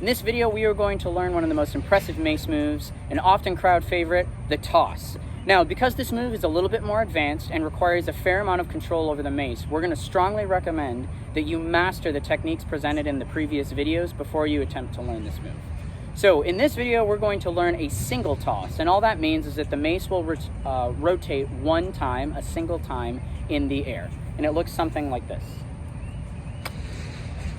In this video, we are going to learn one of the most impressive mace moves, an often crowd favorite, the toss. Now, because this move is a little bit more advanced and requires a fair amount of control over the mace, we're going to strongly recommend that you master the techniques presented in the previous videos before you attempt to learn this move. So in this video, we're going to learn a single toss, and all that means is that the mace will rotate one time, a single time, in the air. And it looks something like this.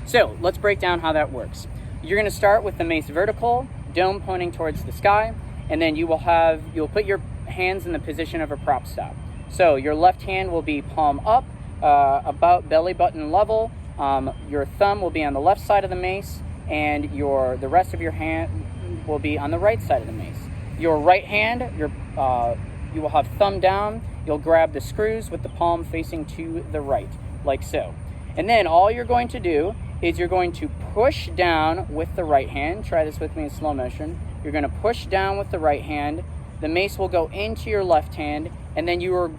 So let's break down how that works. You're going to start with the mace vertical, dome pointing towards the sky, and then you'll put your hands in the position of a prop stop. So your left hand will be palm up, about belly button level. Your thumb will be on the left side of the mace, and the rest of your hand will be on the right side of the mace. Your right hand, you will have thumb down. You'll grab the screws with the palm facing to the right, like so. And then all you're going to do is you're going to push down with the right hand. Try this with me in slow motion. You're going to push down with the right hand. The mace will go into your left hand, and then you are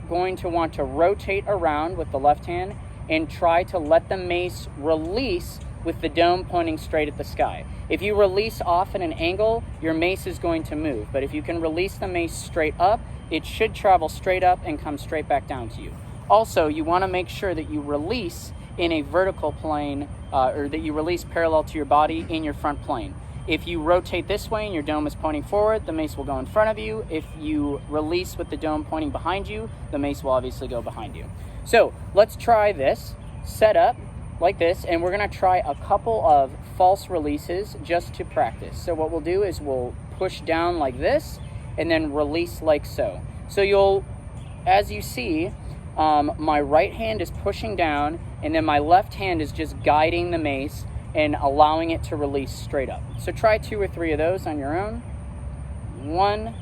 going to want to rotate around with the left hand and try to let the mace release with the dome pointing straight at the sky. If you release off at an angle, your mace is going to move. But if you can release the mace straight up, it should travel straight up and come straight back down to you. Also, you want to make sure that you release in a vertical plane, or that you release parallel to your body in your front plane. If you rotate this way and your dome is pointing forward, the mace will go in front of you. If you release with the dome pointing behind you, the mace will obviously go behind you. So let's try this, set up like this, and we're going to try a couple of false releases just to practice. So what we'll do is we'll push down like this and then release like so. So as you see, my right hand is pushing down, and then my left hand is just guiding the mace and allowing it to release straight up. So try 2 or 3 of those on your own. 1,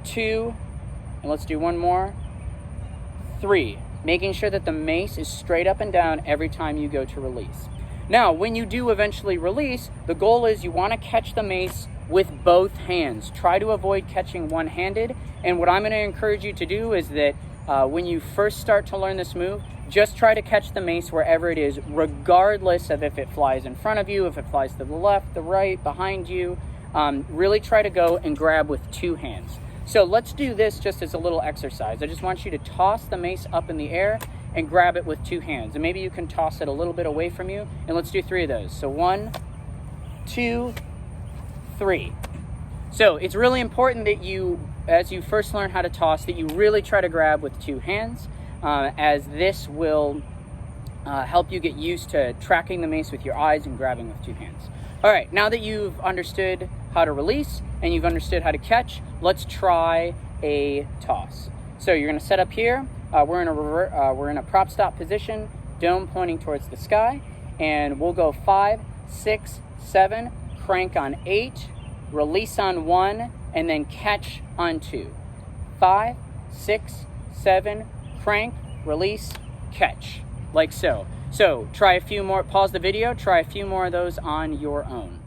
2, and let's do one more. 3, making sure that the mace is straight up and down every time you go to release. Now, when you do eventually release, the goal is you want to catch the mace with both hands. Try to avoid catching one-handed. And what I'm going to encourage you to do is that when you first start to learn this move, just try to catch the mace wherever it is, regardless of if it flies in front of you, if it flies to the left, the right, behind you. Really try to go and grab with 2 hands. So let's do this just as a little exercise. I just want you to toss the mace up in the air and grab it with 2 hands. And maybe you can toss it a little bit away from you. And let's do 3 of those. So 1, 2, 3. So it's really important that as you first learn how to toss, that you really try to grab with 2 hands, as this will help you get used to tracking the mace with your eyes and grabbing with 2 hands. All right, now that you've understood how to release and you've understood how to catch, let's try a toss. So you're going to set up here. We're in a prop stop position, dome pointing towards the sky, and we'll go 5, 6, 7, crank on 8, release on 1, and then catch on 2. 5, 6, 7, crank, release, catch, like so. So try a few more, pause the video, try a few more of those on your own.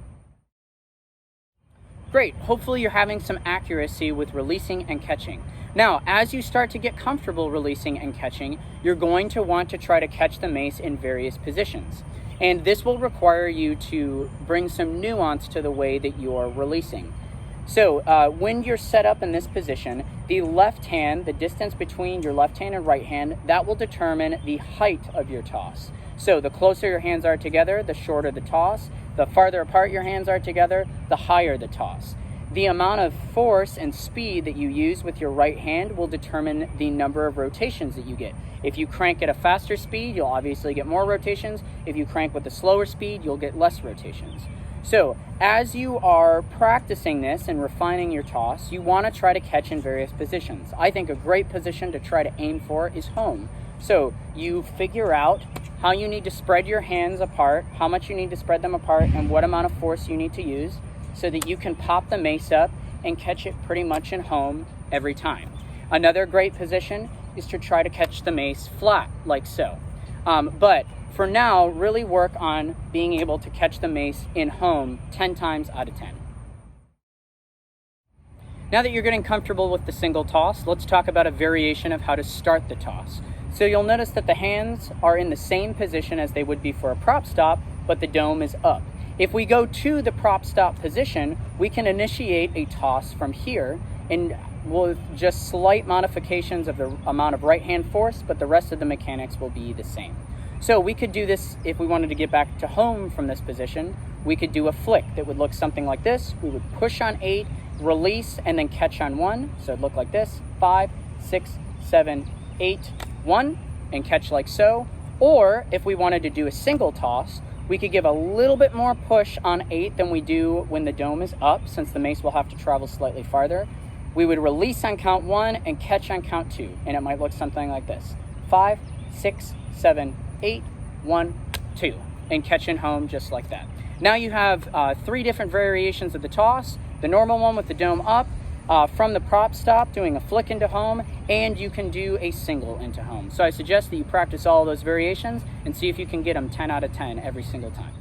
Great, hopefully you're having some accuracy with releasing and catching. Now, as you start to get comfortable releasing and catching, you're going to want to try to catch the mace in various positions. And this will require you to bring some nuance to the way that you're releasing. So when you're set up in this position, the left hand, the distance between your left hand and right hand, that will determine the height of your toss. So the closer your hands are together, the shorter the toss. The farther apart your hands are together, the higher the toss. The amount of force and speed that you use with your right hand will determine the number of rotations that you get. If you crank at a faster speed, you'll obviously get more rotations. If you crank with a slower speed, you'll get less rotations. So as you are practicing this and refining your toss, you want to try to catch in various positions. I think a great position to try to aim for is home. So you figure out how you need to spread your hands apart, how much you need to spread them apart, and what amount of force you need to use so that you can pop the mace up and catch it pretty much in home every time. Another great position is to try to catch the mace flat, like so. But for now, really work on being able to catch the mace in home 10 times out of 10. Now that you're getting comfortable with the single toss, let's talk about a variation of how to start the toss. So you'll notice that the hands are in the same position as they would be for a prop stop, but the dome is up. If we go to the prop stop position, we can initiate a toss from here, and with just slight modifications of the amount of right hand force, but the rest of the mechanics will be the same. So we could do this if we wanted to get back to home from this position. We could do a flick that would look something like this. We would push on 8, release, and then catch on 1. So it'd look like this: 5, 6, 7, 8, 1, and catch like so. Or if we wanted to do a single toss, we could give a little bit more push on 8 than we do when the dome is up, since the mace will have to travel slightly farther. We would release on count 1 and catch on count 2, and it might look something like this: 5, 6, 7, 8, 1, 2, and catching home just like that. Now you have 3 different variations of the toss: the normal one with the dome up, from the prop stop doing a flick into home, and you can do a single into home. So I suggest that you practice all those variations and see if you can get them 10 out of 10 every single time.